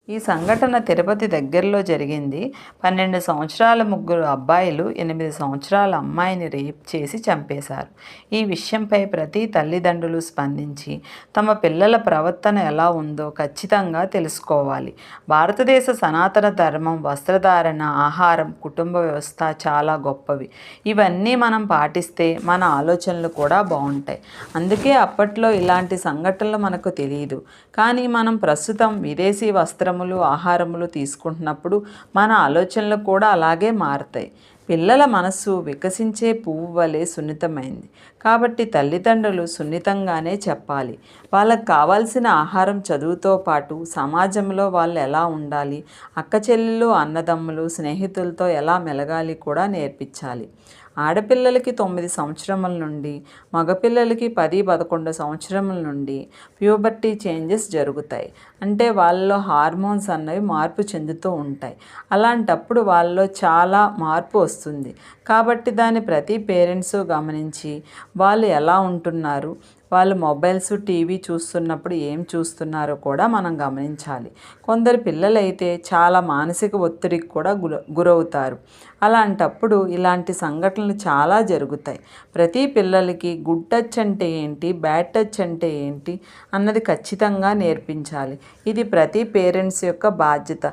ఈ సంఘటన తిరుపతి దగ్గరలో జరిగింది. 12 సంవత్సరాల ముగ్గురు అబ్బాయిలు 8 సంవత్సరాల అమ్మాయిని రేప్ చేసి చంపేశారు. ఈ విషయంపై ప్రతి తల్లిదండ్రులు స్పందించి తమ పిల్లల ప్రవర్తన ఎలా ఉందో ఖచ్చితంగా తెలుసుకోవాలి. భారతదేశ సనాతన ధర్మం, వస్త్రధారణ, ఆహారం, కుటుంబ వ్యవస్థ చాలా గొప్పవి. ఇవన్నీ మనం పాటిస్తే మన ఆలోచనలు కూడా బాగుంటాయి. అందుకే అప్పట్లో ఇలాంటి సంఘటనలు మనకు తెలియదు. కానీ మనం ప్రస్తుతం విదేశీ వస్త్రములు, ఆహారములు తీసుకుంటున్నప్పుడు మన ఆలోచనలు కూడా అలాగే మారుతాయి. పిల్లల మనస్సు వికసించే పువ్వు వలె సున్నితమైంది. కాబట్టి తల్లిదండ్రులు సున్నితంగానే చెప్పాలి. వాళ్ళకు కావాల్సిన ఆహారం, చదువుతో పాటు సమాజంలో వాళ్ళు ఎలా ఉండాలి, అక్క చెల్లెళ్ళు, అన్నదమ్ములు, స్నేహితులతో ఎలా మెలగాలి కూడా నేర్పించాలి. ఆడపిల్లలకి 9 సంవత్సరముల నుండి, మగపిల్లలకి 10, 11 సంవత్సరముల నుండి ప్యూబర్టీ చేంజెస్ జరుగుతాయి. అంటే వాళ్ళలో హార్మోన్స్ అన్నవి మార్పు చెందుతూ ఉంటాయి. అలాంటప్పుడు వాళ్ళలో చాలా మార్పు వస్తుంది. కాబట్టి దాన్ని ప్రతి పేరెంట్స్ గమనించి వాళ్ళు ఎలా ఉంటున్నారు, వాళ్ళు మొబైల్స్, టీవీ చూస్తున్నప్పుడు ఏం చూస్తున్నారో కూడా మనం గమనించాలి. కొందరు పిల్లలైతే చాలా మానసిక ఒత్తిడికి కూడా గురవుతారు. అలాంటప్పుడు ఇలాంటి సంఘటనలు చాలా జరుగుతాయి. ప్రతి పిల్లలకి గుడ్ టచ్ అంటే ఏంటి, బ్యాడ్ టచ్ అంటే ఏంటి అన్నది ఖచ్చితంగా నేర్పించాలి. ఇది ప్రతి పేరెంట్స్ యొక్క బాధ్యత.